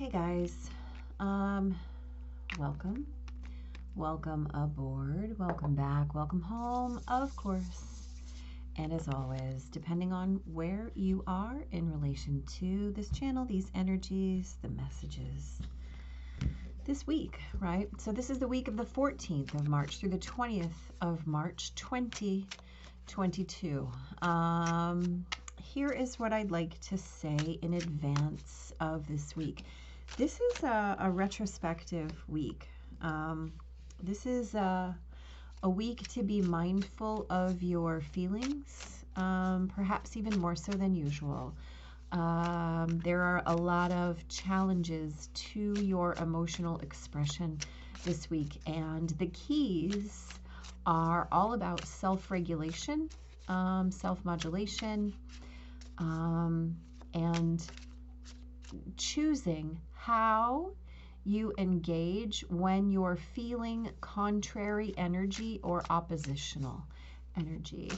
Hey guys, welcome aboard, welcome back, welcome home, of course. And as always, depending on where you are in relation to this channel, these energies, the messages this week, right? So this is the week of the 14th of March through the 20th of March 2022. Here is what I'd like to say in advance of this week. This is a retrospective week. This is a week to be mindful of your feelings, perhaps even more so than usual. There are a lot of challenges to your emotional expression this week, and the keys are all about self-regulation, self-modulation, and choosing how you engage when you're feeling contrary energy or oppositional energy.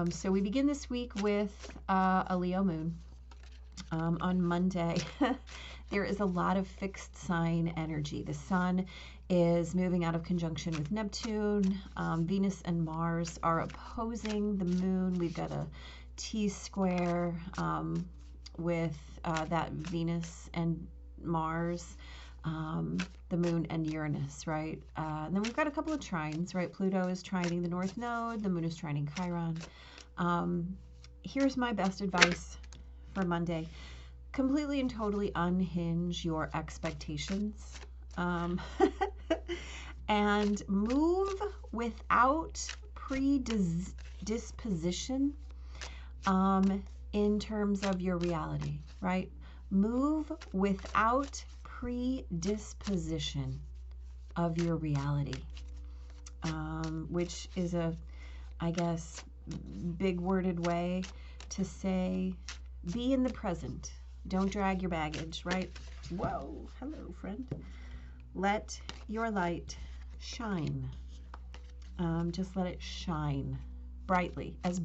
So we begin this week with a Leo moon. On Monday, there is a lot of fixed sign energy. The sun is moving out of conjunction with Neptune. Venus and Mars are opposing the moon. We've got a T-square with that Venus and Mars, the moon and Uranus, right? And then we've got a couple of trines, right? Pluto is trining the North Node. The moon is trining Chiron. Here's my best advice for Monday. Completely and totally unhinge your expectations and move without predisposition in terms of your reality, right? Move without predisposition of your reality, which is a, I guess, big worded way to say be in the present. Don't drag your baggage, right? Whoa, hello, friend. Let your light shine. Just let it shine brightly as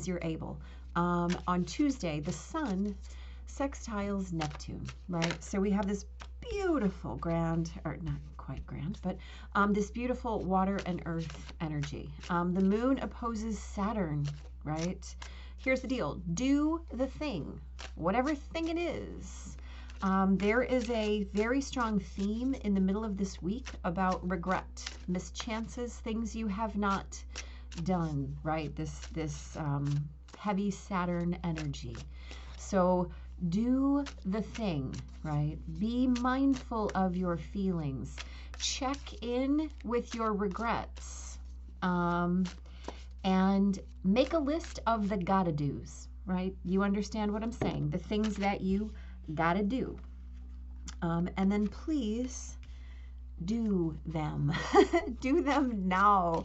you're able. On Tuesday, the sun sextiles Neptune, right? So we have this beautiful grand, or not quite grand, but this beautiful water and earth energy. The moon opposes Saturn, right? Here's the deal. Do the thing, whatever thing it is. There is a very strong theme in the middle of this week about regret, mischances, things you have not done, right? This heavy Saturn energy. So do the thing, right? Be mindful of your feelings. Check in with your regrets. And make a list of the gotta do's, right? You understand what I'm saying? The things that you gotta do. And then please do them. Do them now.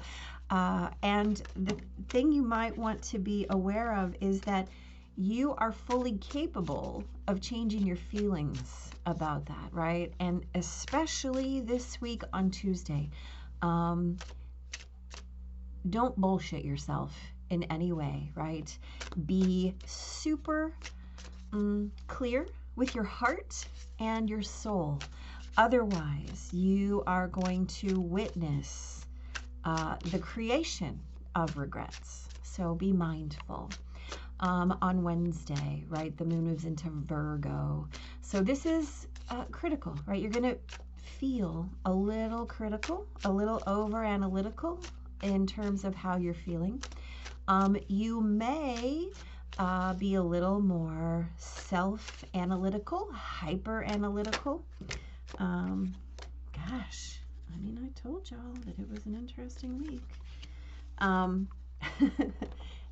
And the thing you might want to be aware of is that you are fully capable of changing your feelings about that, right? And especially this week on Tuesday. Don't bullshit yourself in any way, right? Be super clear with your heart and your soul. Otherwise, you are going to witness the creation of regrets. So be mindful. On Wednesday, right, the moon moves into Virgo. So this is critical, right? You're going to feel a little critical, a little over analytical in terms of how you're feeling. You may be a little more self-analytical, hyper-analytical. Gosh, I mean, I told y'all that it was an interesting week.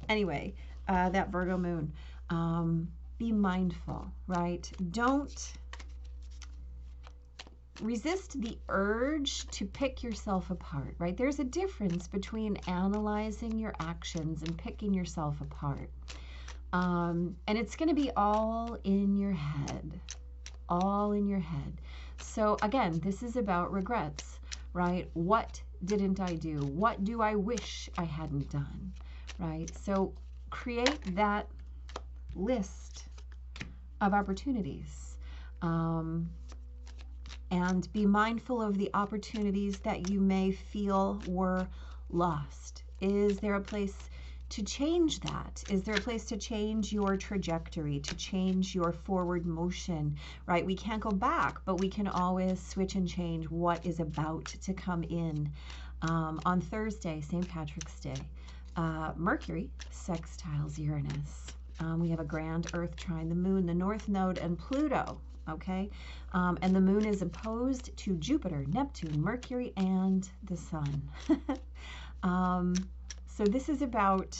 Anyway, that Virgo moon, be mindful, right? Don't resist the urge to pick yourself apart, right? There's a difference between analyzing your actions and picking yourself apart. And it's going to be all in your head, all in your head. So again, this is about regrets, right? What didn't I do? What do I wish I hadn't done, right? So create that list of opportunities. And be mindful of the opportunities that you may feel were lost. Is there a place to change that? Is there a place to change your trajectory, to change your forward motion, right? We can't go back, but we can always switch and change what is about to come in. On Thursday, St. Patrick's Day, Mercury sextiles Uranus. We have a grand Earth trine the Moon, the North Node, and Pluto. Okay, and the Moon is opposed to Jupiter, Neptune, Mercury, and the Sun. So this is about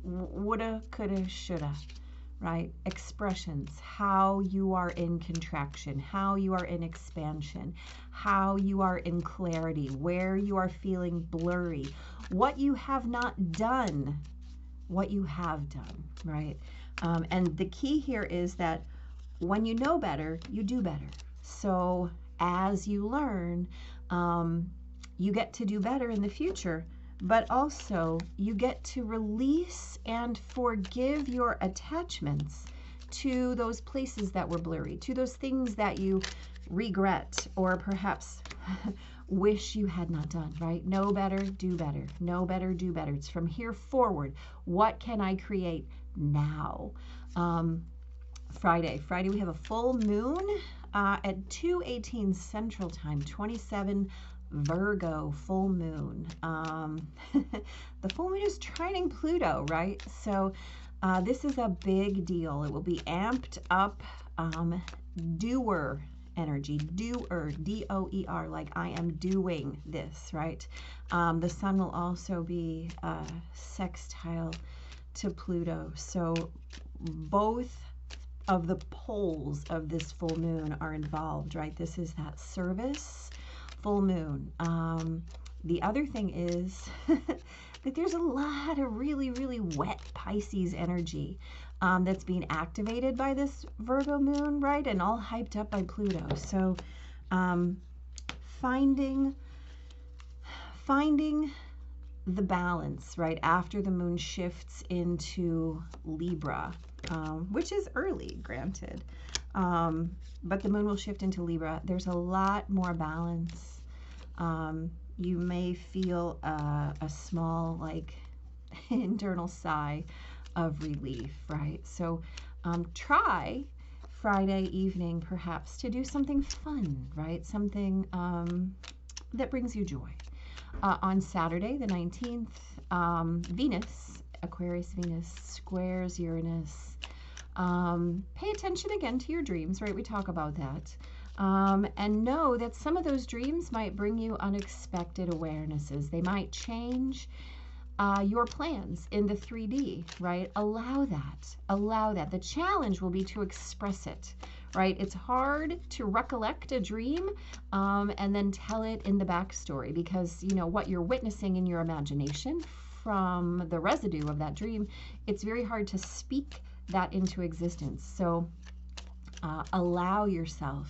woulda, coulda, shoulda, right? Expressions, how you are in contraction, how you are in expansion, how you are in clarity, where you are feeling blurry, what you have not done, what you have done, right? And the key here is that when you know better, you do better. So as you learn, you get to do better in the future, but also you get to release and forgive your attachments to those places that were blurry, to those things that you regret or perhaps wish you had not done, right? Know better, do better. Know better, do better. It's from here forward. What can I create now? Friday we have a full moon at 2:18 Central Time, 27 Virgo full moon. The full moon is trining Pluto, right? So this is a big deal. It will be amped up doer energy, doer, D-O-E-R, like I am doing this, right? The sun will also be sextile to Pluto. So both of the poles of this full moon are involved, right? This is that service full moon. The other thing is that there's a lot of really, really wet Pisces energy that's being activated by this Virgo moon, right? And all hyped up by Pluto. So finding the balance, right, after the moon shifts into Libra, which is early, granted, but the moon will shift into Libra. There's a lot more balance. You may feel a small, like, internal sigh of relief, right? So try Friday evening perhaps to do something fun, right? Something that brings you joy. On Saturday, the 19th, Venus, Aquarius Venus, squares Uranus. Pay attention again to your dreams, right? We talk about that. And know that some of those dreams might bring you unexpected awarenesses. They might change your plans in the 3D, right? Allow that. Allow that. The challenge will be to express it, right? It's hard to recollect a dream and then tell it in the backstory because, you know, what you're witnessing in your imagination from the residue of that dream, it's very hard to speak that into existence. So allow yourself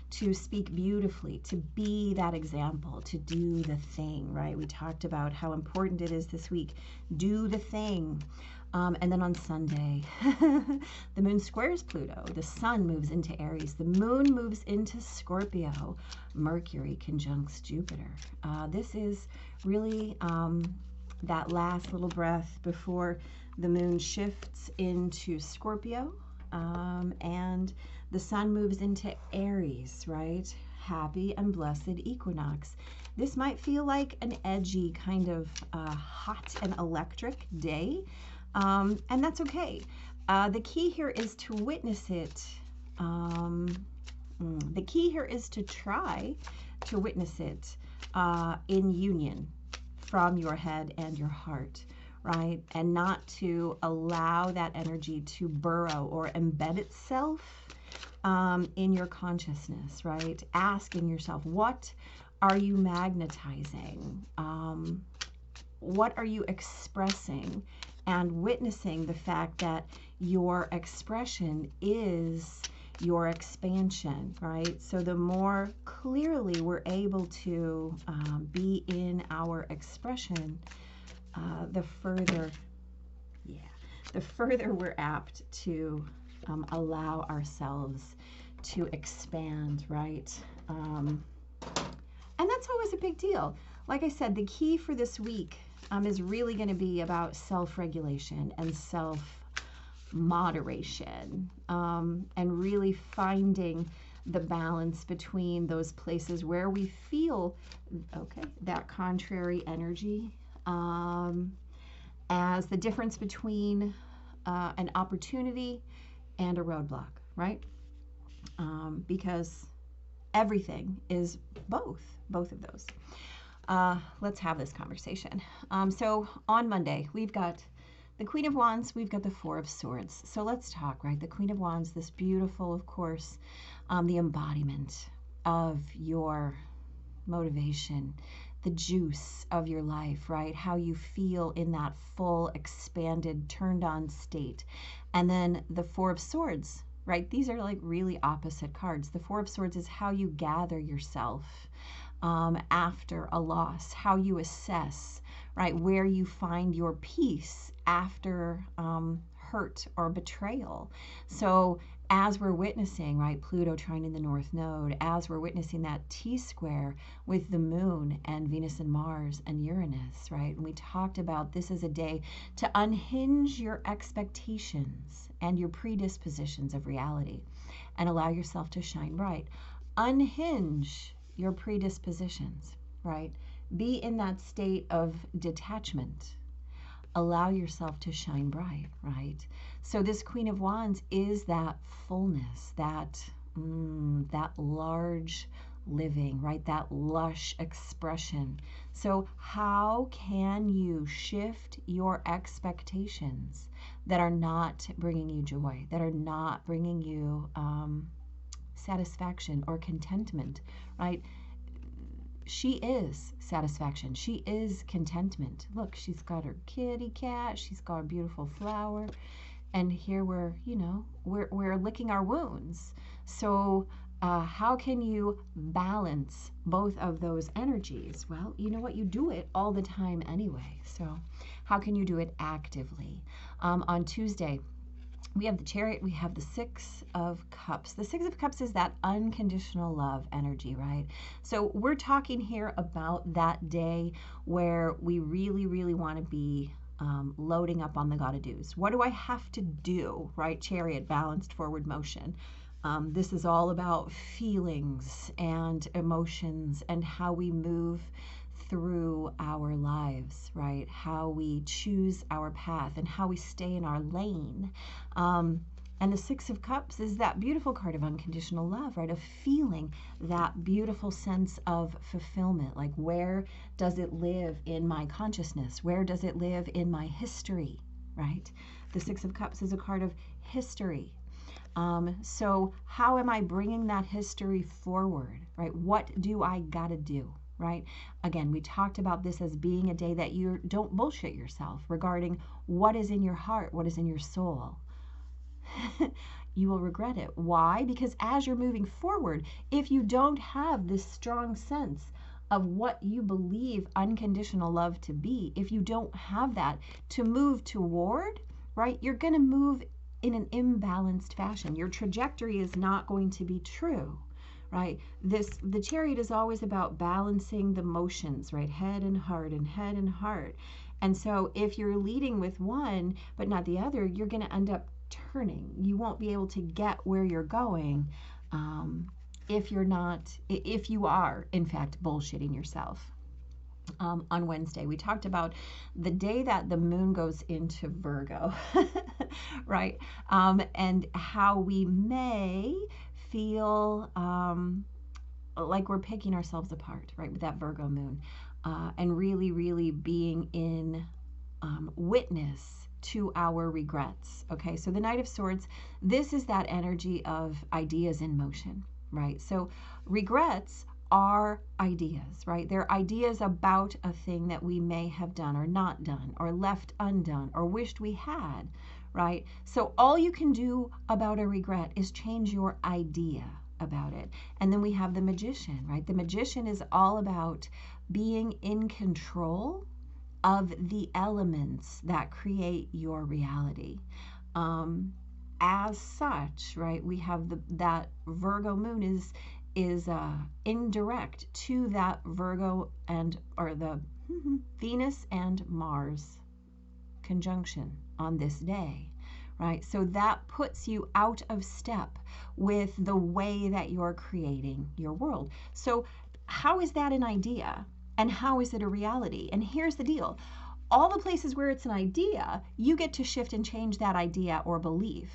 to speak beautifully, to be that example, to do the thing, right? We talked about how important it is this week. Do the thing. And then on Sunday, the moon squares Pluto. The sun moves into Aries. The moon moves into Scorpio. Mercury conjuncts Jupiter. This is really that last little breath before the moon shifts into Scorpio. And the sun moves into Aries, right? Happy and blessed equinox. This might feel like an edgy kind of hot and electric day, and that's okay. The key here is to witness it. The key here is to try to witness it in union from your head and your heart, right? And not to allow that energy to burrow or embed itself in your consciousness, right? Asking yourself, what are you magnetizing? What are you expressing? And witnessing the fact that your expression is your expansion, right? So the more clearly we're able to be in our expression, the further we're apt to allow ourselves to expand, right? And that's always a big deal. Like I said, the key for this week is really going to be about self-regulation and self-moderation, and really finding the balance between those places where we feel, okay, that contrary energy, as the difference between an opportunity and a roadblock, right? Because everything is both of those. Let's have this conversation. So on Monday, we've got the Queen of Wands, we've got the Four of Swords. So let's talk, right? The Queen of Wands, this beautiful, of course, the embodiment of your motivation, the juice of your life, right? How you feel in that full, expanded, turned on state. And then the Four of Swords, right? These are like really opposite cards. The Four of Swords is how you gather yourself after a loss, how you assess, right? Where you find your peace after hurt or betrayal. So as we're witnessing, right, Pluto trining the North Node, as we're witnessing that T-square with the Moon and Venus and Mars and Uranus, right? And we talked about this as a day to unhinge your expectations and your predispositions of reality and allow yourself to shine bright. Unhinge your predispositions, right? Be in that state of detachment. Allow yourself to shine bright, right? So this Queen of Wands is that fullness, that large living, right? That lush expression. So how can you shift your expectations that are not bringing you joy, that are not bringing you satisfaction or contentment, right? She is satisfaction. She is contentment. Look, she's got her kitty cat. She's got a beautiful flower. And here we're, we're licking our wounds. So how can you balance both of those energies? Well, you know what? You do it all the time anyway. So how can you do it actively? On Tuesday, we have the Chariot, we have the Six of Cups. The Six of Cups is that unconditional love energy, right? So we're talking here about that day where we really, really want to be loading up on the gotta do's. What do I have to do, right? Chariot, balanced forward motion. This is all about feelings and emotions and how we move through our lives, right? How we choose our path and how we stay in our lane. And the Six of Cups is that beautiful card of unconditional love, right? Of feeling that beautiful sense of fulfillment. Like, where does it live in my consciousness? Where does it live in my history, right? The Six of Cups is a card of history. So how am I bringing that history forward, right? What do I gotta do? Right? Again, we talked about this as being a day that you don't bullshit yourself regarding what is in your heart, what is in your soul. You will regret it. Why? Because as you're moving forward, if you don't have this strong sense of what you believe unconditional love to be, if you don't have that to move toward, right, you're going to move in an imbalanced fashion. Your trajectory is not going to be true. Right? The Chariot is always about balancing the motions, right? Head and heart and head and heart. And so if you're leading with one but not the other, you're going to end up turning. You won't be able to get where you're going if you are, in fact, bullshitting yourself. On Wednesday, we talked about the day that the moon goes into Virgo, right? And how we may feel like we're picking ourselves apart, right, with that Virgo moon, and really, really being in witness to our regrets. Okay, so the Knight of Swords, this is that energy of ideas in motion, right? So regrets are ideas, right? They're ideas about a thing that we may have done or not done or left undone or wished we had, right? So all you can do about a regret is change your idea about it. And then we have the Magician, right? The Magician is all about being in control of the elements that create your reality. as such, right, we have that Virgo moon is indirect to that Virgo or the Venus and Mars conjunction on this day, right? So that puts you out of step with the way that you're creating your world. So how is that an idea and how is it a reality? And here's the deal. All the places where it's an idea, you get to shift and change that idea or belief.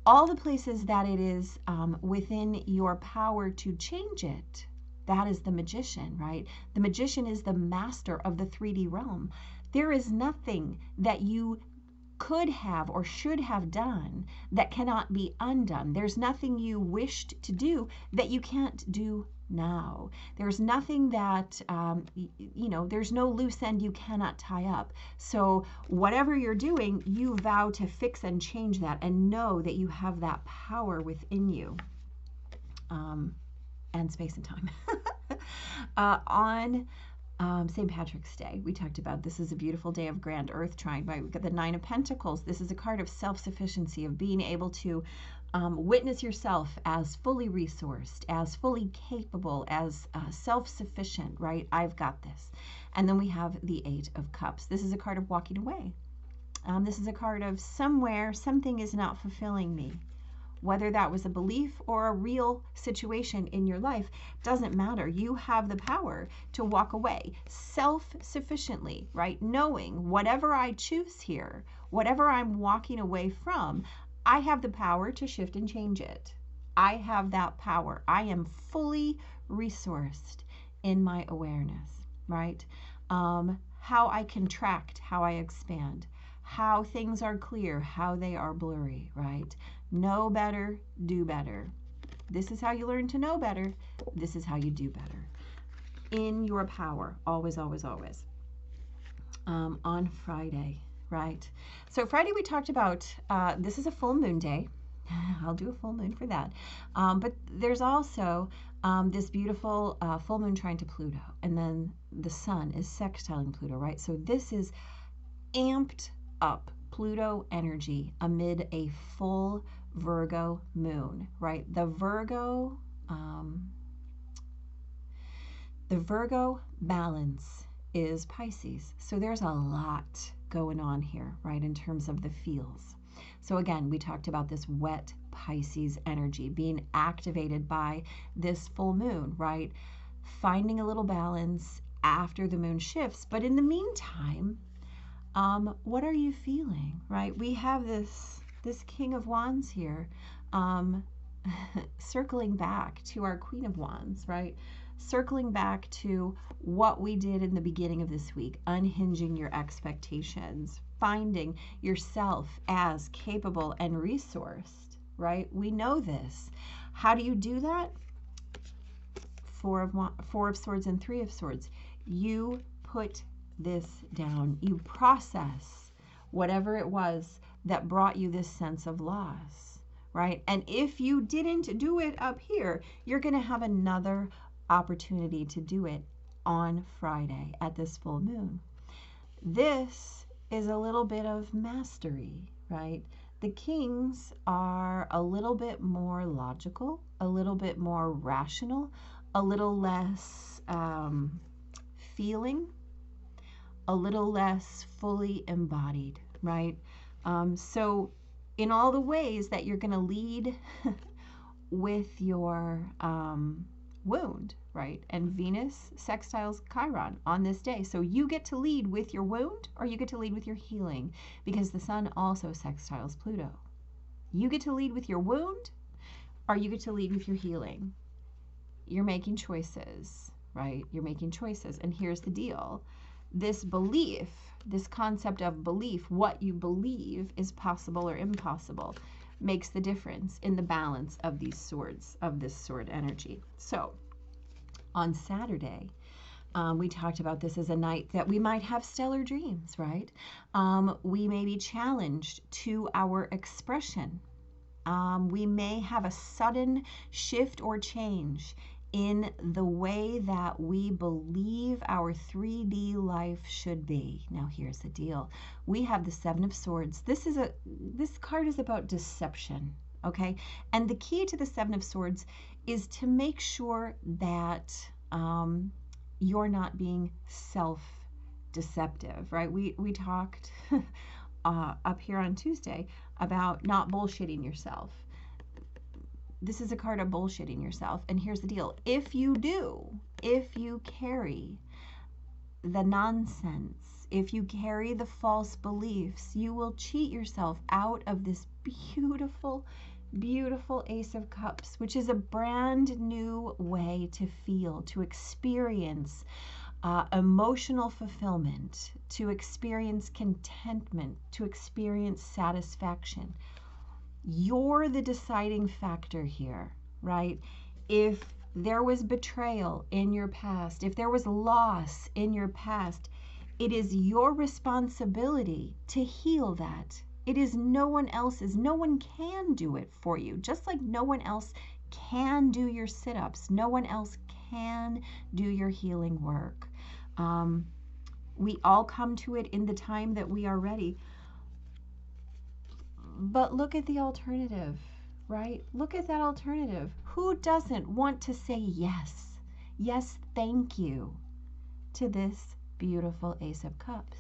All the places that it is within your power to change it, that is the magician, right? The magician is the master of the 3D realm. There is nothing that you could have or should have done that cannot be undone. There's nothing you wished to do that you can't do now. There's nothing that, there's no loose end you cannot tie up. So whatever you're doing, you vow to fix and change that and know that you have that power within you. And space and time. On St. Patrick's Day, we talked about this is a beautiful day of grand earth trine, right? We've got the 9 of Pentacles. This is a card of self-sufficiency, of being able to witness yourself as fully resourced, as fully capable, as self-sufficient, right? I've got this. And then we have the 8 of Cups. This is a card of walking away. This is a card of somewhere, something is not fulfilling me. Whether that was a belief or a real situation in your life, doesn't matter. You have the power to walk away self-sufficiently, right? Knowing whatever I choose here, whatever I'm walking away from, I have the power to shift and change it. I have that power. I am fully resourced in my awareness, right? How I contract, how I expand, how things are clear, how they are blurry, right? Know better, do better. This is how you learn to know better. This is how you do better. In your power, always, always, always. On Friday, right? So Friday we talked about, this is a full moon day. I'll do a full moon for that. But there's also this beautiful full moon trine to Pluto. And then the sun is sextiling Pluto, right? So this is amped up Pluto energy amid a full Virgo moon, right? The Virgo balance is Pisces. So there's a lot going on here, right, in terms of the feels. So again, we talked about this wet Pisces energy being activated by this full moon, right? Finding a little balance after the moon shifts. But in the meantime, what are you feeling, right? We have this King of Wands here, circling back to our Queen of Wands, right? Circling back to what we did in the beginning of this week, unhinging your expectations, finding yourself as capable and resourced, right? We know this. How do you do that? Four of Swords and 3 of Swords. You put this down. You process whatever it was that brought you this sense of loss, right? And if you didn't do it up here, you're going to have another opportunity to do it on Friday at this full moon. This is a little bit of mastery, right? The kings are a little bit more logical, a little bit more rational, a little less feeling, a little less fully embodied, right? So in all the ways that you're going to lead with your wound, right? And Venus sextiles Chiron on this day. So you get to lead with your wound or you get to lead with your healing, because the sun also sextiles Pluto. You get to lead with your wound or you get to lead with your healing. You're making choices, right? You're making choices. And here's the deal. This belief, this concept of belief, what you believe is possible or impossible, makes the difference in the balance of these swords, of this sword energy. So on Saturday, we talked about this as a night that we might have stellar dreams, right? We may be challenged to our expression. We may have a sudden shift or change in the way that we believe our 3D life should be. Now here's the deal. We have the Seven of Swords. This card is about deception, okay? And the key to the Seven of Swords is to make sure that you're not being self-deceptive, right? We talked up here on Tuesday about not bullshitting yourself. This is a card of bullshitting yourself. And here's the deal. If you carry the nonsense, if you carry the false beliefs, you will cheat yourself out of this beautiful, beautiful Ace of Cups, which is a brand new way to feel, to experience emotional fulfillment, to experience contentment, to experience satisfaction. You're the deciding factor here, right? If there was betrayal in your past, if there was loss in your past, it is your responsibility to heal that. It is no one else's. No one can do it for you. Just like no one else can do your sit-ups. No one else can do your healing work. We all come to it in the time that we are ready. But look at the alternative, right? Look at that alternative. Who doesn't want to say yes? Yes, thank you to this beautiful Ace of Cups.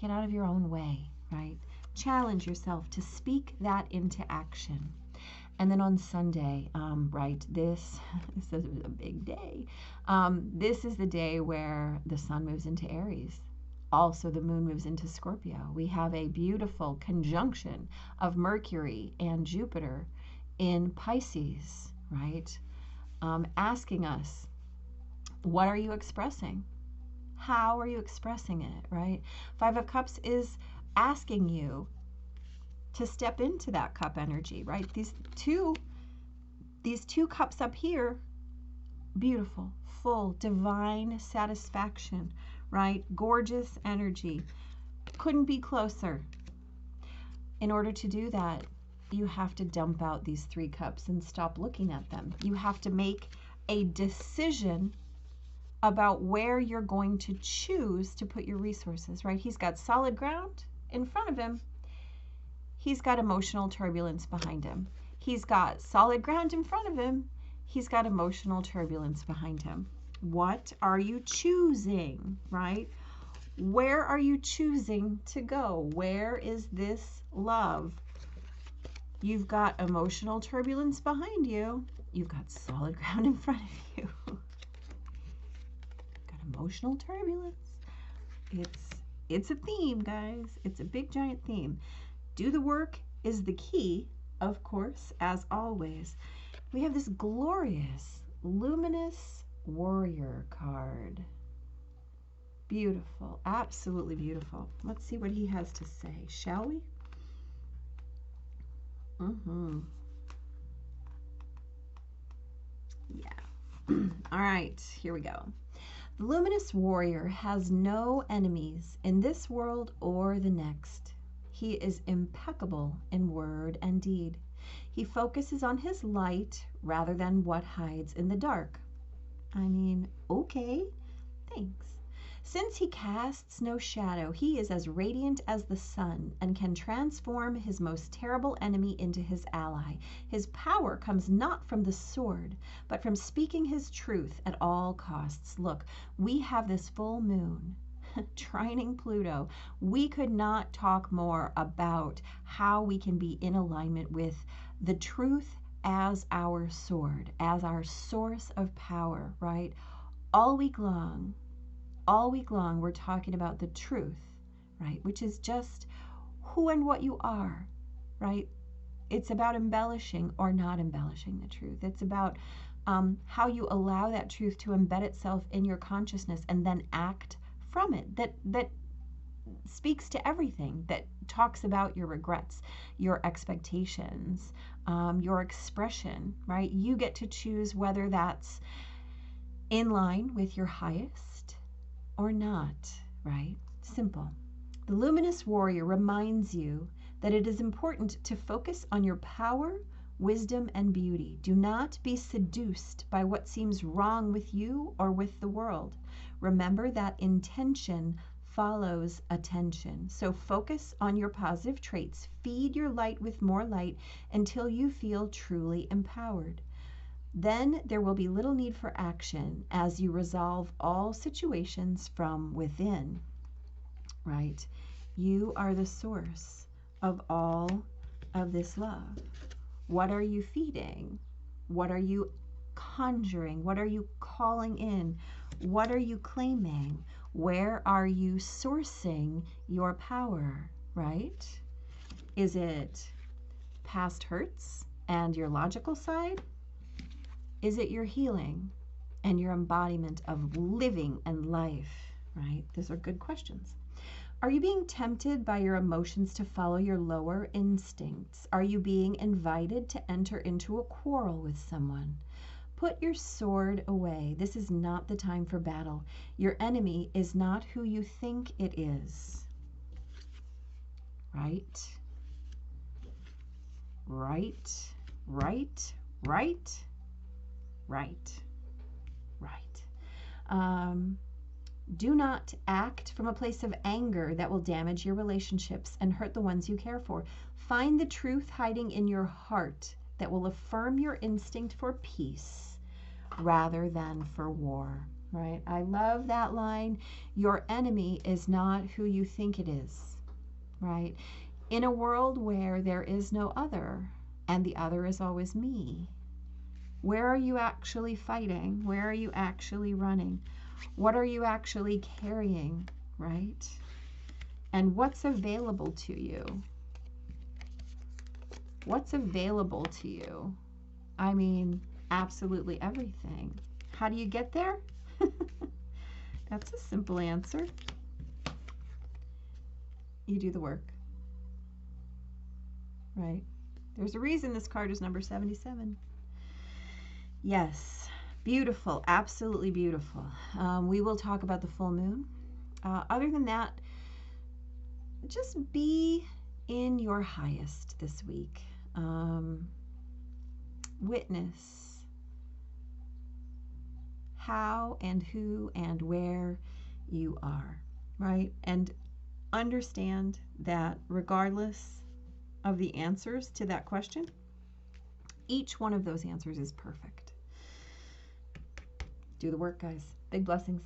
Get out of your own way, right? Challenge yourself to speak that into action. And then on Sunday, right, this is a big day. This is the day where the sun moves into Aries. Also, the moon moves into Scorpio. We have a beautiful conjunction of Mercury and Jupiter in Pisces, right? Asking us, what are you expressing? How are you expressing it, right? Five of Cups is asking you to step into that cup energy, right? These two cups up here, beautiful, full, divine satisfaction, right? Gorgeous energy. Couldn't be closer. In order to do that, you have to dump out these 3 cups and stop looking at them. You have to make a decision about where you're going to choose to put your resources, right? He's got solid ground in front of him. He's got emotional turbulence behind him. He's got solid ground in front of him. He's got emotional turbulence behind him. What are you choosing, right? Where are you choosing to go? Where is this love? You've got emotional turbulence behind you. You've got solid ground in front of you. Got emotional turbulence. It's a theme, guys. It's a big, giant theme. Do the work is the key, of course, as always. We have this glorious, luminous warrior card. Beautiful, absolutely beautiful. Let's see what he has to say, shall we? Yeah. All right, here we go. The luminous warrior has no enemies in this world or the next. He is impeccable in word and deed. He focuses on his light rather than what hides in the dark. I mean, okay, thanks. Since he casts no shadow, he is as radiant as the sun and can transform his most terrible enemy into his ally. His power comes not from the sword, but from speaking his truth at all costs. Look, we have this full moon trining Pluto. We could not talk more about how we can be in alignment with the truth as our sword, as our source of power, right? All week long, we're talking about the truth, right? Which is just who and what you are, right? It's about embellishing or not embellishing the truth. It's about how you allow that truth to embed itself in your consciousness and then act from it. That speaks to everything, that talks about your regrets, your expectations, your expression, right? You get to choose whether that's in line with your highest or not, right? Simple. The luminous warrior reminds you that it is important to focus on your power wisdom and beauty. Do not be seduced by what seems wrong with you or with the world. Remember that intention follows attention. So focus on your positive traits. Feed your light with more light until you feel truly empowered. Then there will be little need for action as you resolve all situations from within, right? You are the source of all of this love. What are you feeding? What are you conjuring? What are you calling in? What are you claiming? Where are you sourcing your power, right? Is it past hurts and your logical side? Is it your healing and your embodiment of living and life, right? Those are good questions. Are you being tempted by your emotions to follow your lower instincts? Are you being invited to enter into a quarrel with someone? Put your sword away. This is not the time for battle. Your enemy is not who you think it is. Right? Right, right, right, right, right. Do not act from a place of anger that will damage your relationships and hurt the ones you care for. Find the truth hiding in your heart that will affirm your instinct for peace rather than for war, right? I love that line. Your enemy is not who you think it is, right? In a world where there is no other and the other is always me, where are you actually fighting? Where are you actually running? What are you actually carrying, right? And what's available to you? What's available to you? I mean, absolutely everything. How do you get there? That's a simple answer. You do the work, right? There's a reason this card is number 77. Yes. Beautiful, absolutely beautiful. We will talk about the full moon. Other than that, just be in your highest this week. Witness how and who and where you are, right? And understand that regardless of the answers to that question, each one of those answers is perfect. Do the work, guys. Big blessings.